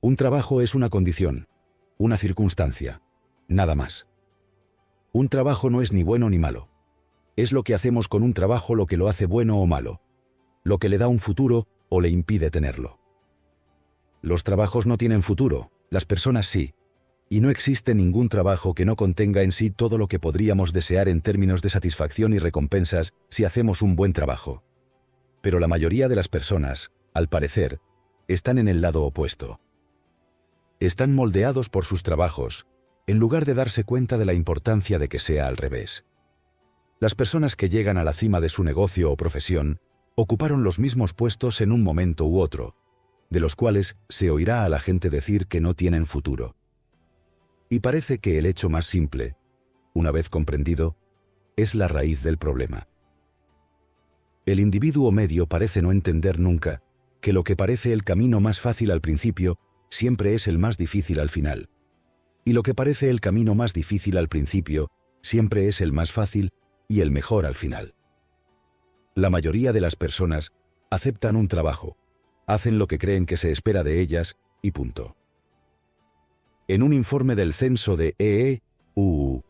Un trabajo es una condición, una circunstancia, nada más. Un trabajo no es ni bueno ni malo. Es lo que hacemos con un trabajo lo que lo hace bueno o malo, lo que le da un futuro o le impide tenerlo. Los trabajos no tienen futuro, las personas sí, y no existe ningún trabajo que no contenga en sí todo lo que podríamos desear en términos de satisfacción y recompensas si hacemos un buen trabajo. Pero la mayoría de las personas, al parecer, están en el lado opuesto. Están moldeados por sus trabajos, en lugar de darse cuenta de la importancia de que sea al revés. Las personas que llegan a la cima de su negocio o profesión ocuparon los mismos puestos en un momento u otro, de los cuales se oirá a la gente decir que no tienen futuro. Y parece que el hecho más simple, una vez comprendido, es la raíz del problema. El individuo medio parece no entender nunca que lo que parece el camino más fácil al principio siempre es el más difícil al final. Y lo que parece el camino más difícil al principio siempre es el más fácil y el mejor al final. La mayoría de las personas aceptan un trabajo, hacen lo que creen que se espera de ellas y punto. En un informe del censo de EU,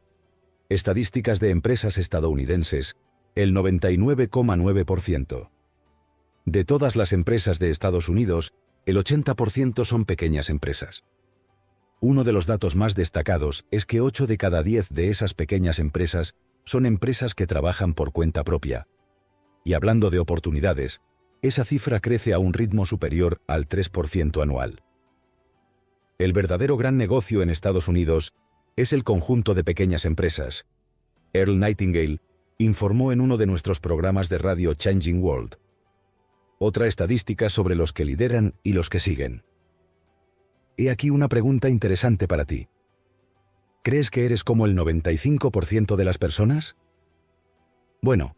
estadísticas de empresas estadounidenses, el 99,9% de todas las empresas de Estados Unidos, el 80% son pequeñas empresas. Uno de los datos más destacados es que 8 de cada 10 de esas pequeñas empresas son empresas que trabajan por cuenta propia. Y hablando de oportunidades, esa cifra crece a un ritmo superior al 3% anual. El verdadero gran negocio en Estados Unidos es el conjunto de pequeñas empresas. Earl Nightingale informó en uno de nuestros programas de radio Changing World. Otra estadística sobre los que lideran y los que siguen. He aquí una pregunta interesante para ti. ¿Crees que eres como el 95% de las personas? Bueno,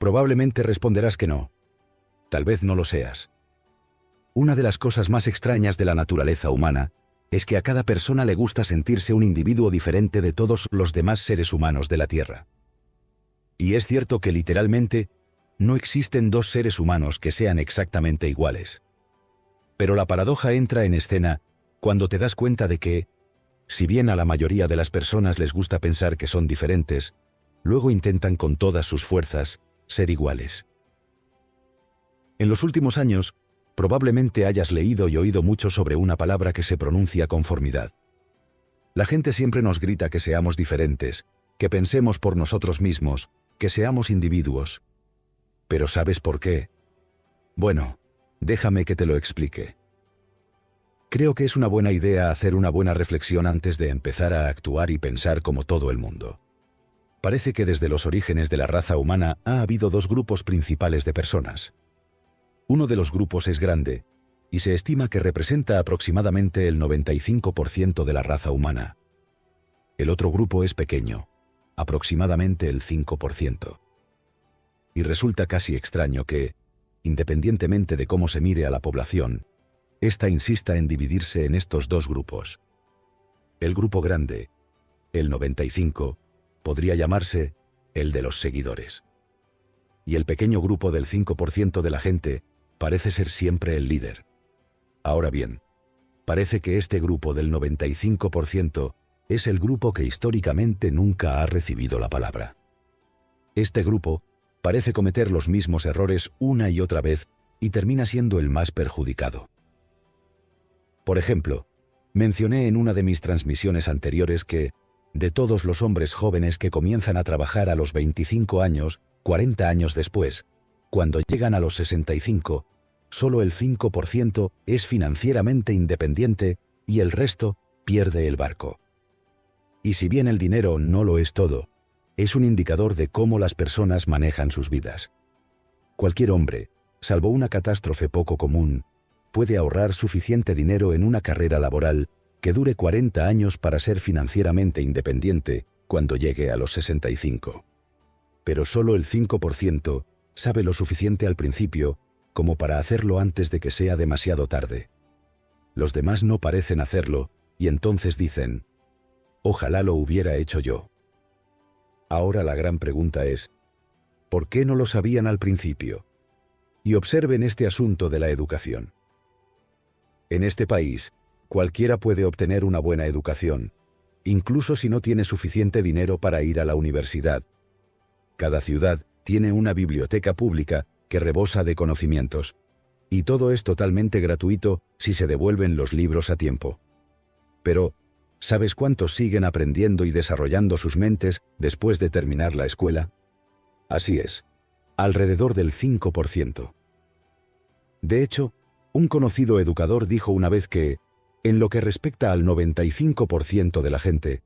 probablemente responderás que no. Tal vez no lo seas. Una de las cosas más extrañas de la naturaleza humana es que a cada persona le gusta sentirse un individuo diferente de todos los demás seres humanos de la Tierra. Y es cierto que literalmente no existen dos seres humanos que sean exactamente iguales. Pero la paradoja entra en escena cuando te das cuenta de que, si bien a la mayoría de las personas les gusta pensar que son diferentes, luego intentan con todas sus fuerzas ser iguales. En los últimos años, probablemente hayas leído y oído mucho sobre una palabra que se pronuncia conformidad. La gente siempre nos grita que seamos diferentes, que pensemos por nosotros mismos, que seamos individuos. ¿Pero sabes por qué? Bueno, déjame que te lo explique. Creo que es una buena idea hacer una buena reflexión antes de empezar a actuar y pensar como todo el mundo. Parece que desde los orígenes de la raza humana ha habido dos grupos principales de personas. Uno de los grupos es grande, y se estima que representa aproximadamente el 95% de la raza humana. El otro grupo es pequeño, aproximadamente el 5%. Y resulta casi extraño que, independientemente de cómo se mire a la población, ésta insista en dividirse en estos dos grupos. El grupo grande, el 95, podría llamarse el de los seguidores. Y el pequeño grupo del 5% de la gente parece ser siempre el líder. Ahora bien, parece que este grupo del 95% es el grupo que históricamente nunca ha recibido la palabra. Este grupo parece cometer los mismos errores una y otra vez y termina siendo el más perjudicado. Por ejemplo, mencioné en una de mis transmisiones anteriores que, de todos los hombres jóvenes que comienzan a trabajar a los 25 años, 40 años después, cuando llegan a los 65, solo el 5% es financieramente independiente y el resto pierde el barco. Y si bien el dinero no lo es todo, es un indicador de cómo las personas manejan sus vidas. Cualquier hombre, salvo una catástrofe poco común, puede ahorrar suficiente dinero en una carrera laboral que dure 40 años para ser financieramente independiente cuando llegue a los 65. Pero solo el 5% sabe lo suficiente al principio como para hacerlo antes de que sea demasiado tarde. Los demás no parecen hacerlo y entonces dicen, ojalá lo hubiera hecho yo. Ahora la gran pregunta es, ¿por qué no lo sabían al principio? Y observen este asunto de la educación. En este país, Cualquiera puede obtener una buena educación, incluso si no tiene suficiente dinero para ir a la universidad. Cada ciudad tiene una biblioteca pública que rebosa de conocimientos, y todo es totalmente gratuito si se devuelven los libros a tiempo. Pero, ¿sabes cuántos siguen aprendiendo y desarrollando sus mentes después de terminar la escuela? Así es, alrededor del 5%. De hecho, un conocido educador dijo una vez que, en lo que respecta al 95% de la gente,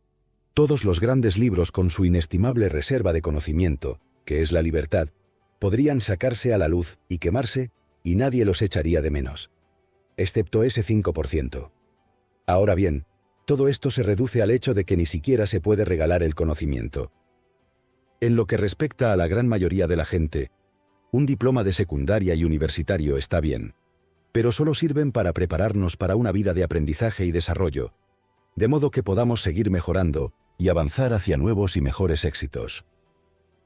todos los grandes libros con su inestimable reserva de conocimiento, que es la libertad, podrían sacarse a la luz y quemarse, y nadie los echaría de menos. Excepto ese 5%. Ahora bien, todo esto se reduce al hecho de que ni siquiera se puede regalar el conocimiento. En lo que respecta a la gran mayoría de la gente, un diploma de secundaria y universitario está bien, pero solo sirven para prepararnos para una vida de aprendizaje y desarrollo, de modo que podamos seguir mejorando y avanzar hacia nuevos y mejores éxitos.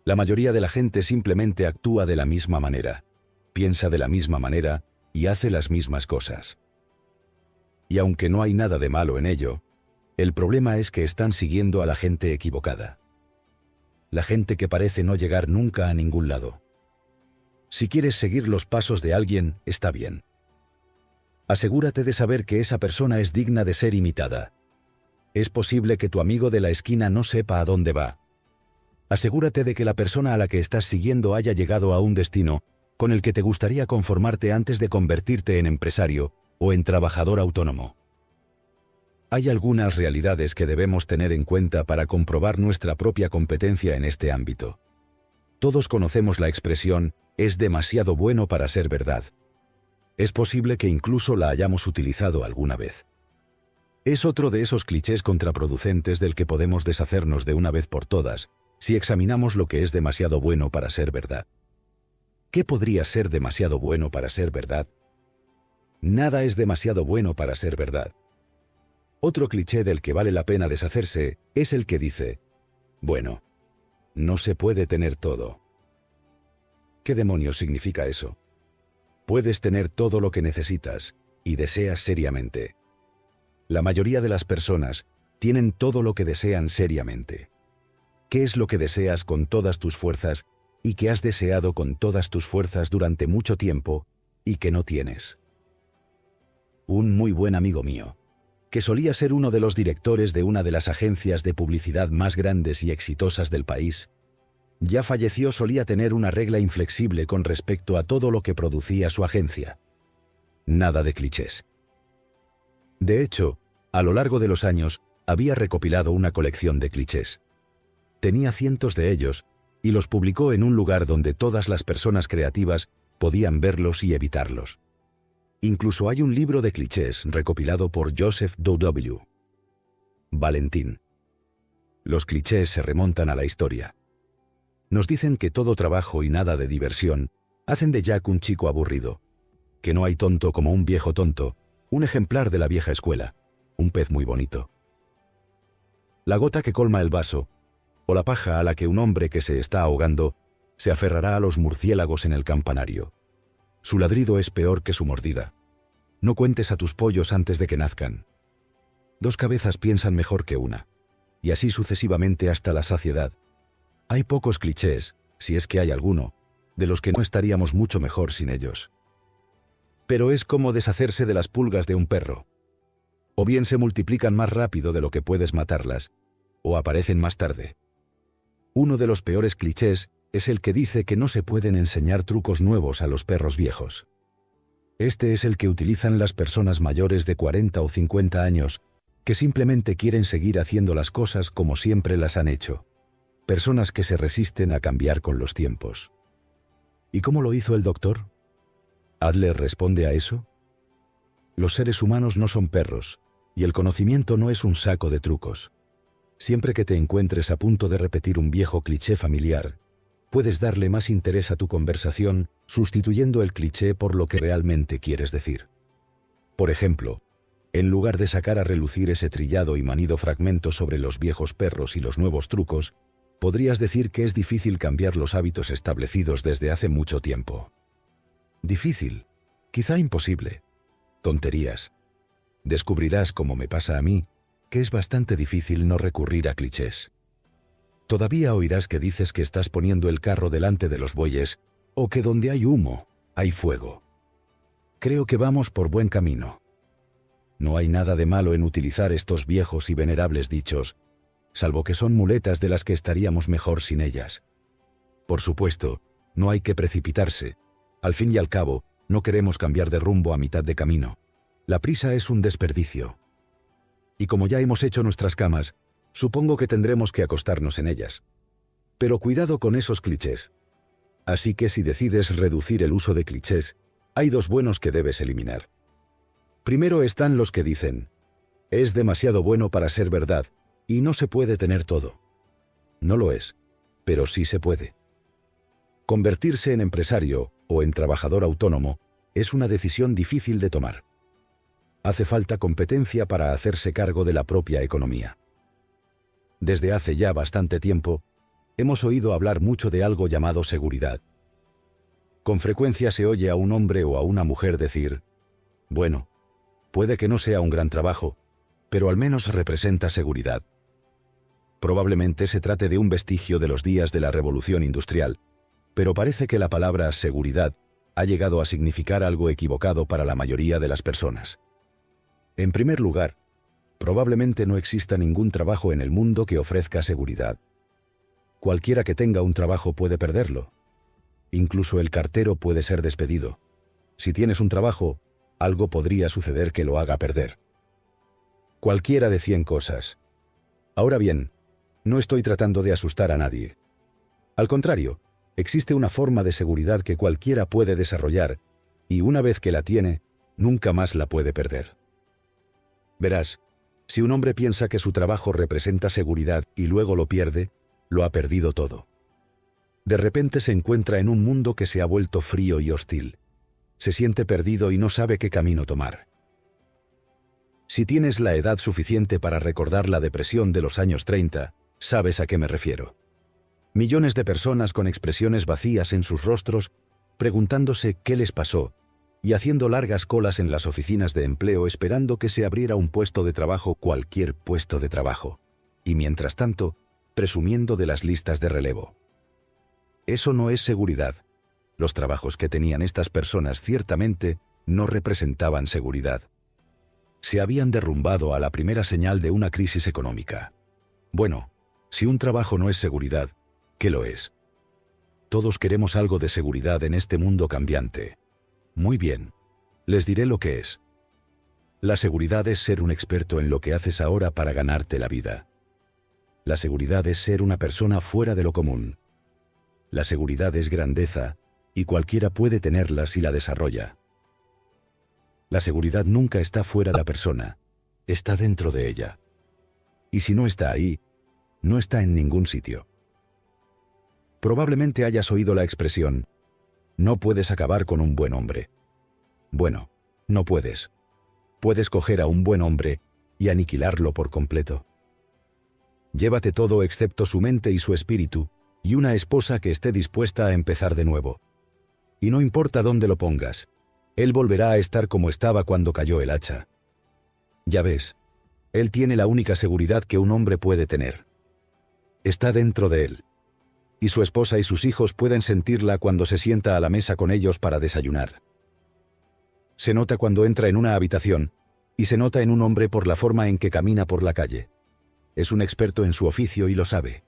La mayoría de la gente simplemente actúa de la misma manera, piensa de la misma manera y hace las mismas cosas. Y aunque no hay nada de malo en ello, el problema es que están siguiendo a la gente equivocada. La gente que parece no llegar nunca a ningún lado. Si quieres seguir los pasos de alguien, está bien. Asegúrate de saber que esa persona es digna de ser imitada. Es posible que tu amigo de la esquina no sepa a dónde va. Asegúrate de que la persona a la que estás siguiendo haya llegado a un destino con el que te gustaría conformarte antes de convertirte en empresario o en trabajador autónomo. Hay algunas realidades que debemos tener en cuenta para comprobar nuestra propia competencia en este ámbito. Todos conocemos la expresión, es demasiado bueno para ser verdad. Es posible que incluso la hayamos utilizado alguna vez. Es otro de esos clichés contraproducentes del que podemos deshacernos de una vez por todas, si examinamos lo que es demasiado bueno para ser verdad. ¿Qué podría ser demasiado bueno para ser verdad? Nada es demasiado bueno para ser verdad. Otro cliché del que vale la pena deshacerse es el que dice, bueno, no se puede tener todo. ¿Qué demonios significa eso? Puedes tener todo lo que necesitas y deseas seriamente. La mayoría de las personas tienen todo lo que desean seriamente. ¿Qué es lo que deseas con todas tus fuerzas y que has deseado con todas tus fuerzas durante mucho tiempo y que no tienes? Un muy buen amigo mío, que solía ser uno de los directores de una de las agencias de publicidad más grandes y exitosas del país, ya falleció, solía tener una regla inflexible con respecto a todo lo que producía su agencia. Nada de clichés. De hecho, a lo largo de los años, había recopilado una colección de clichés. Tenía cientos de ellos, y los publicó en un lugar donde todas las personas creativas podían verlos y evitarlos. Incluso hay un libro de clichés recopilado por Joseph W. Valentín. Los clichés se remontan a la historia. Nos dicen que todo trabajo y nada de diversión hacen de Jack un chico aburrido, que no hay tonto como un viejo tonto, un ejemplar de la vieja escuela, un pez muy bonito. La gota que colma el vaso, o la paja a la que un hombre que se está ahogando se aferrará a los murciélagos en el campanario. Su ladrido es peor que su mordida. No cuentes a tus pollos antes de que nazcan. Dos cabezas piensan mejor que una. Y así sucesivamente hasta la saciedad. Hay pocos clichés, si es que hay alguno, de los que no estaríamos mucho mejor sin ellos. Pero es como deshacerse de las pulgas de un perro. O bien se multiplican más rápido de lo que puedes matarlas, o aparecen más tarde. Uno de los peores clichés es el que dice que no se pueden enseñar trucos nuevos a los perros viejos. Este es el que utilizan las personas mayores de 40 o 50 años, que simplemente quieren seguir haciendo las cosas como siempre las han hecho. Personas que se resisten a cambiar con los tiempos. ¿Y cómo lo hizo el doctor? ¿Adler responde a eso? Los seres humanos no son perros, y el conocimiento no es un saco de trucos. Siempre que te encuentres a punto de repetir un viejo cliché familiar, puedes darle más interés a tu conversación sustituyendo el cliché por lo que realmente quieres decir. Por ejemplo, en lugar de sacar a relucir ese trillado y manido fragmento sobre los viejos perros y los nuevos trucos, podrías decir que es difícil cambiar los hábitos establecidos desde hace mucho tiempo. Difícil, quizá imposible. Tonterías. descubrirás, como me pasa a mí, que es bastante difícil no recurrir a clichés. Todavía oirás que dices que estás poniendo el carro delante de los bueyes, o que donde hay humo, hay fuego. Creo que vamos por buen camino. No hay nada de malo en utilizar estos viejos y venerables dichos, salvo que son muletas de las que estaríamos mejor sin ellas. Por supuesto, no hay que precipitarse. Al fin y al cabo, no queremos cambiar de rumbo a mitad de camino. La prisa es un desperdicio. Y como ya hemos hecho nuestras camas, supongo que tendremos que acostarnos en ellas. Pero cuidado con esos clichés. Así que si decides reducir el uso de clichés, hay dos buenos que debes eliminar. Primero están los que dicen, es demasiado bueno para ser verdad, y no se puede tener todo. No lo es, pero sí se puede. Convertirse en empresario o en trabajador autónomo es una decisión difícil de tomar. Hace falta competencia para hacerse cargo de la propia economía. Desde hace ya bastante tiempo, hemos oído hablar mucho de algo llamado seguridad. Con frecuencia se oye a un hombre o a una mujer decir, bueno, puede que no sea un gran trabajo, pero al menos representa seguridad. Probablemente se trate de un vestigio de los días de la Revolución Industrial, pero parece que la palabra seguridad ha llegado a significar algo equivocado para la mayoría de las personas. En primer lugar, probablemente no exista ningún trabajo en el mundo que ofrezca seguridad. Cualquiera que tenga un trabajo puede perderlo. Incluso el cartero puede ser despedido. Si tienes un trabajo, algo podría suceder que lo haga perder. Cualquiera de 100 cosas. Ahora bien, no estoy tratando de asustar a nadie. Al contrario, existe una forma de seguridad que cualquiera puede desarrollar, y una vez que la tiene, nunca más la puede perder. Verás, si un hombre piensa que su trabajo representa seguridad y luego lo pierde, lo ha perdido todo. De repente se encuentra en un mundo que se ha vuelto frío y hostil. Se siente perdido y no sabe qué camino tomar. Si tienes la edad suficiente para recordar la depresión de los años 30, sabes a qué me refiero. Millones de personas con expresiones vacías en sus rostros, preguntándose qué les pasó, y haciendo largas colas en las oficinas de empleo esperando que se abriera un puesto de trabajo, cualquier puesto de trabajo, y mientras tanto, presumiendo de las listas de relevo. Eso no es seguridad. Los trabajos que tenían estas personas ciertamente no representaban seguridad. Se habían derrumbado a la primera señal de una crisis económica. Bueno, si un trabajo no es seguridad, ¿qué lo es? Todos queremos algo de seguridad en este mundo cambiante. Muy bien, les diré lo que es. La seguridad es ser un experto en lo que haces ahora para ganarte la vida. La seguridad es ser una persona fuera de lo común. La seguridad es grandeza, y cualquiera puede tenerla si la desarrolla. La seguridad nunca está fuera de la persona, está dentro de ella. Y si no está ahí, no está en ningún sitio. Probablemente hayas oído la expresión, no puedes acabar con un buen hombre. Bueno, no puedes. Puedes coger a un buen hombre y aniquilarlo por completo. Llévate todo excepto su mente y su espíritu, y una esposa que esté dispuesta a empezar de nuevo. Y no importa dónde lo pongas, él volverá a estar como estaba cuando cayó el hacha. Ya ves, él tiene la única seguridad que un hombre puede tener. Está dentro de él. Y su esposa y sus hijos pueden sentirla cuando se sienta a la mesa con ellos para desayunar. Se nota cuando entra en una habitación, y se nota en un hombre por la forma en que camina por la calle. Es un experto en su oficio y lo sabe.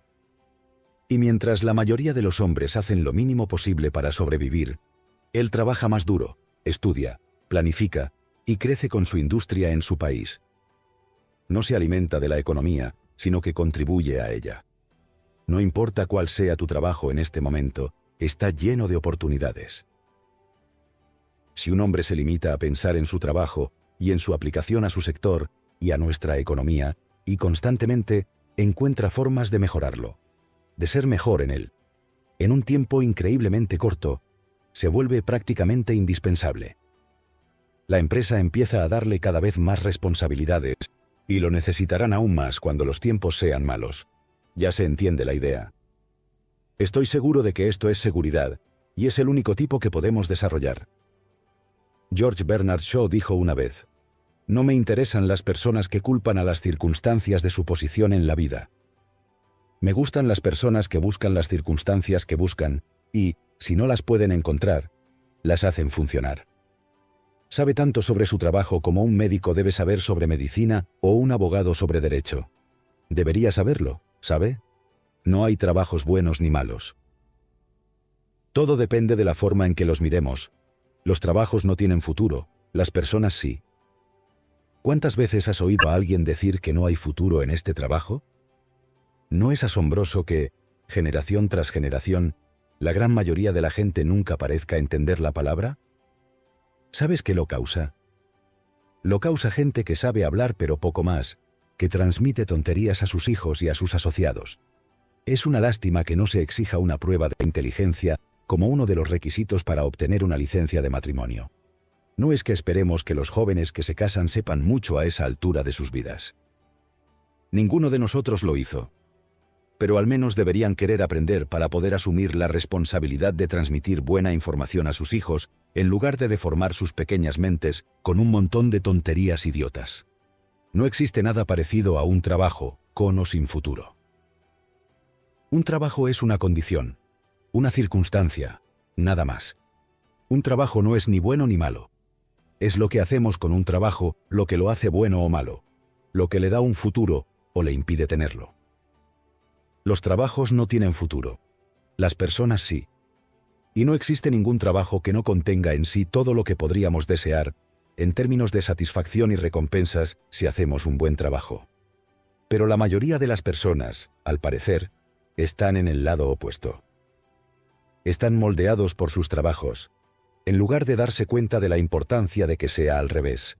Y mientras la mayoría de los hombres hacen lo mínimo posible para sobrevivir, él trabaja más duro, estudia, planifica y crece con su industria en su país. No se alimenta de la economía, sino que contribuye a ella. No importa cuál sea tu trabajo en este momento, está lleno de oportunidades. Si un hombre se limita a pensar en su trabajo y en su aplicación a su sector y a nuestra economía, y constantemente encuentra formas de mejorarlo, de ser mejor en él, en un tiempo increíblemente corto, se vuelve prácticamente indispensable. La empresa empieza a darle cada vez más responsabilidades, y lo necesitarán aún más cuando los tiempos sean malos. Ya se entiende la idea. Estoy seguro de que esto es seguridad, y es el único tipo que podemos desarrollar. George Bernard Shaw dijo una vez, No me interesan las personas que culpan a las circunstancias de su posición en la vida. Me gustan las personas que buscan las circunstancias que buscan y, si no las pueden encontrar, las hacen funcionar. Sabe tanto sobre su trabajo como un médico debe saber sobre medicina o un abogado sobre derecho. Debería saberlo, ¿sabe? No hay trabajos buenos ni malos. Todo depende de la forma en que los miremos. Los trabajos no tienen futuro, las personas sí. ¿Cuántas veces has oído a alguien decir que no hay futuro en este trabajo? ¿No es asombroso que, generación tras generación, la gran mayoría de la gente nunca parezca entender la palabra? ¿Sabes qué lo causa? Lo causa gente que sabe hablar pero poco más, que transmite tonterías a sus hijos y a sus asociados. Es una lástima que no se exija una prueba de inteligencia como uno de los requisitos para obtener una licencia de matrimonio. No es que esperemos que los jóvenes que se casan sepan mucho a esa altura de sus vidas. Ninguno de nosotros lo hizo. Pero al menos deberían querer aprender para poder asumir la responsabilidad de transmitir buena información a sus hijos, en lugar de deformar sus pequeñas mentes con un montón de tonterías idiotas. No existe nada parecido a un trabajo, con o sin futuro. Un trabajo es una condición, una circunstancia, nada más. Un trabajo no es ni bueno ni malo. Es lo que hacemos con un trabajo lo que lo hace bueno o malo, lo que le da un futuro o le impide tenerlo. Los trabajos no tienen futuro. Las personas sí. Y no existe ningún trabajo que no contenga en sí todo lo que podríamos desear, en términos de satisfacción y recompensas, si hacemos un buen trabajo. Pero la mayoría de las personas, al parecer, están en el lado opuesto. Están moldeados por sus trabajos, en lugar de darse cuenta de la importancia de que sea al revés.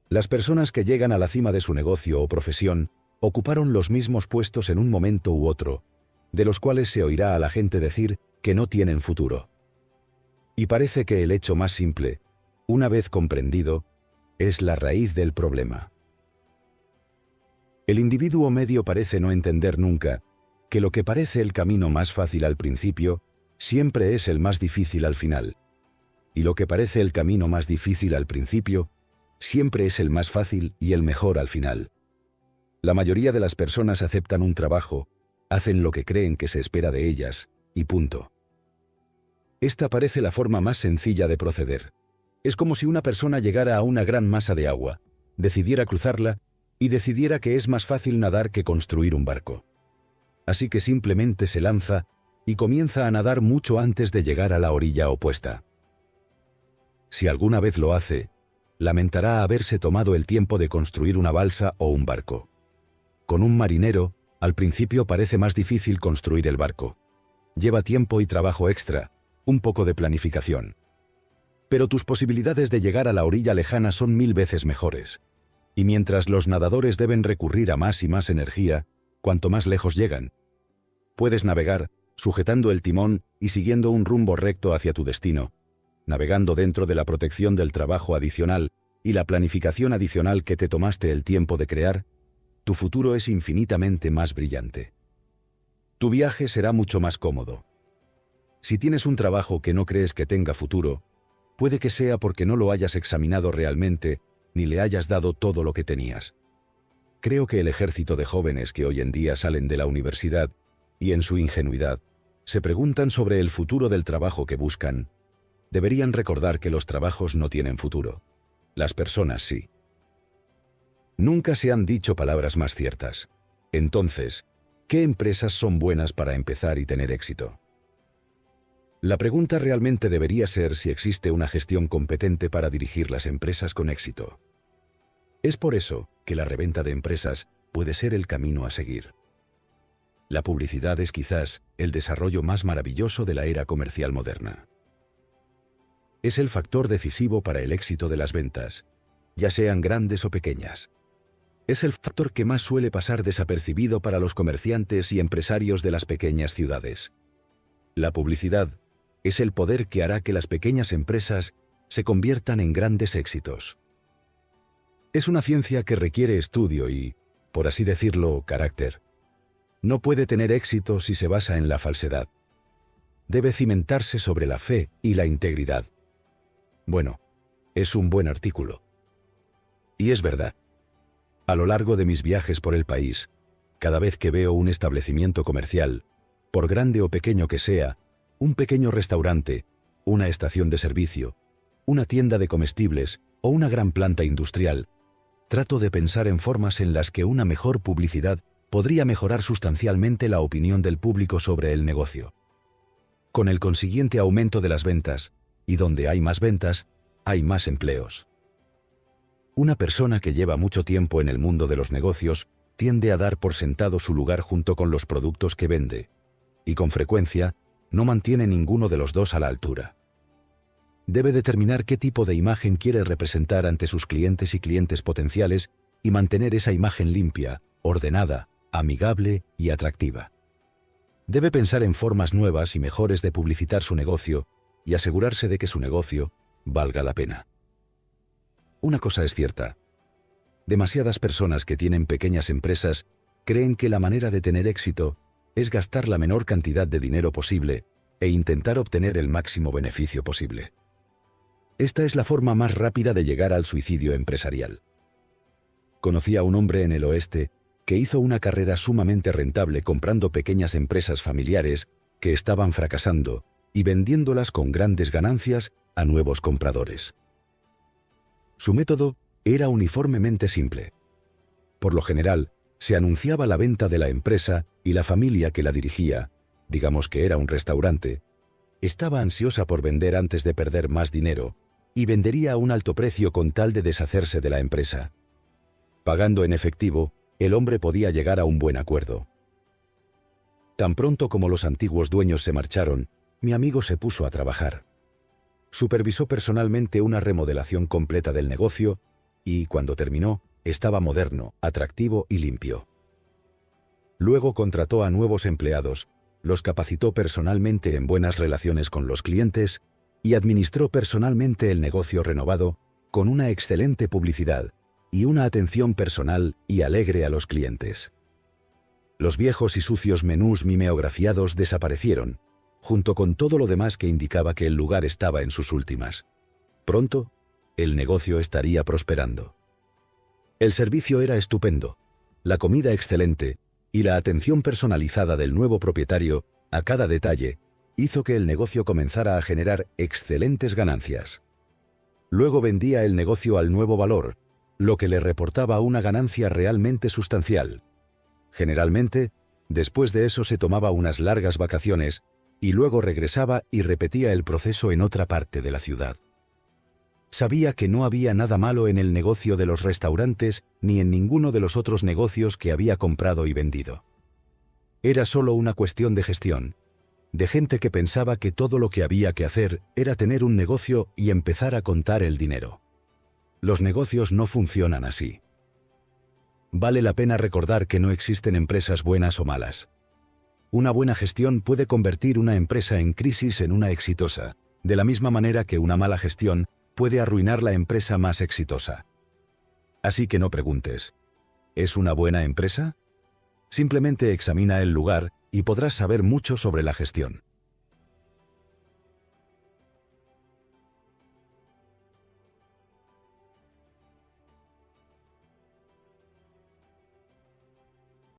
Las personas que llegan a la cima de su negocio o profesión ocuparon los mismos puestos en un momento u otro, de los cuales se oirá a la gente decir que no tienen futuro. Y parece que el hecho más simple, una vez comprendido, es la raíz del problema. El individuo medio parece no entender nunca que lo que parece el camino más fácil al principio, siempre es el más difícil al final. Y lo que parece el camino más difícil al principio, siempre es el más fácil y el mejor al final. La mayoría de las personas aceptan un trabajo, hacen lo que creen que se espera de ellas, y punto. Esta parece la forma más sencilla de proceder. Es como si una persona llegara a una gran masa de agua, decidiera cruzarla y decidiera que es más fácil nadar que construir un barco. Así que simplemente se lanza y comienza a nadar mucho antes de llegar a la orilla opuesta. Si alguna vez lo hace, lamentará haberse tomado el tiempo de construir una balsa o un barco. Con un marinero, al principio parece más difícil construir el barco. Lleva tiempo y trabajo extra, un poco de planificación. Pero tus posibilidades de llegar a la orilla lejana son 1000 veces mejores. Y mientras los nadadores deben recurrir a más y más energía, cuanto más lejos llegan, puedes navegar, sujetando el timón y siguiendo un rumbo recto hacia tu destino, navegando dentro de la protección del trabajo adicional y la planificación adicional que te tomaste el tiempo de crear. Tu futuro es infinitamente más brillante. Tu viaje será mucho más cómodo. Si tienes un trabajo que no crees que tenga futuro, puede que sea porque no lo hayas examinado realmente ni le hayas dado todo lo que tenías. Creo que el ejército de jóvenes que hoy en día salen de la universidad y en su ingenuidad se preguntan sobre el futuro del trabajo que buscan, deberían recordar que los trabajos no tienen futuro. Las personas sí. Nunca se han dicho palabras más ciertas. Entonces, ¿qué empresas son buenas para empezar y tener éxito? La pregunta realmente debería ser si existe una gestión competente para dirigir las empresas con éxito. Es por eso que la reventa de empresas puede ser el camino a seguir. La publicidad es quizás el desarrollo más maravilloso de la era comercial moderna. Es el factor decisivo para el éxito de las ventas, ya sean grandes o pequeñas. Es el factor que más suele pasar desapercibido para los comerciantes y empresarios de las pequeñas ciudades. La publicidad es el poder que hará que las pequeñas empresas se conviertan en grandes éxitos. Es una ciencia que requiere estudio y, por así decirlo, carácter. No puede tener éxito si se basa en la falsedad. Debe cimentarse sobre la fe y la integridad. Bueno, es un buen artículo. Y es verdad. A lo largo de mis viajes por el país, cada vez que veo un establecimiento comercial, por grande o pequeño que sea, un pequeño restaurante, una estación de servicio, una tienda de comestibles o una gran planta industrial, trato de pensar en formas en las que una mejor publicidad podría mejorar sustancialmente la opinión del público sobre el negocio. Con el consiguiente aumento de las ventas, y donde hay más ventas, hay más empleos. Una persona que lleva mucho tiempo en el mundo de los negocios tiende a dar por sentado su lugar junto con los productos que vende, y con frecuencia no mantiene ninguno de los dos a la altura. Debe determinar qué tipo de imagen quiere representar ante sus clientes y clientes potenciales y mantener esa imagen limpia, ordenada, amigable y atractiva. Debe pensar en formas nuevas y mejores de publicitar su negocio y asegurarse de que su negocio valga la pena. Una cosa es cierta. Demasiadas personas que tienen pequeñas empresas creen que la manera de tener éxito es gastar la menor cantidad de dinero posible e intentar obtener el máximo beneficio posible. Esta es la forma más rápida de llegar al suicidio empresarial. Conocí a un hombre en el oeste que hizo una carrera sumamente rentable comprando pequeñas empresas familiares que estaban fracasando y vendiéndolas con grandes ganancias a nuevos compradores. Su método era uniformemente simple. Por lo general, se anunciaba la venta de la empresa y la familia que la dirigía, digamos que era un restaurante, estaba ansiosa por vender antes de perder más dinero y vendería a un alto precio con tal de deshacerse de la empresa. Pagando en efectivo, el hombre podía llegar a un buen acuerdo. Tan pronto como los antiguos dueños se marcharon, mi amigo se puso a trabajar. Supervisó personalmente una remodelación completa del negocio y, cuando terminó, estaba moderno, atractivo y limpio. Luego contrató a nuevos empleados, los capacitó personalmente en buenas relaciones con los clientes y administró personalmente el negocio renovado con una excelente publicidad y una atención personal y alegre a los clientes. Los viejos y sucios menús mimeografiados desaparecieron, junto con todo lo demás que indicaba que el lugar estaba en sus últimas. Pronto, el negocio estaría prosperando. El servicio era estupendo, la comida excelente y la atención personalizada del nuevo propietario a cada detalle hizo que el negocio comenzara a generar excelentes ganancias. Luego vendía el negocio al nuevo valor, lo que le reportaba una ganancia realmente sustancial. Generalmente, después de eso se tomaba unas largas vacaciones y luego regresaba y repetía el proceso en otra parte de la ciudad. Sabía que no había nada malo en el negocio de los restaurantes ni en ninguno de los otros negocios que había comprado y vendido. Era solo una cuestión de gestión, de gente que pensaba que todo lo que había que hacer era tener un negocio y empezar a contar el dinero. Los negocios no funcionan así. Vale la pena recordar que no existen empresas buenas o malas. Una buena gestión puede convertir una empresa en crisis en una exitosa, de la misma manera que una mala gestión puede arruinar la empresa más exitosa. Así que no preguntes, ¿es una buena empresa? Simplemente examina el lugar y podrás saber mucho sobre la gestión.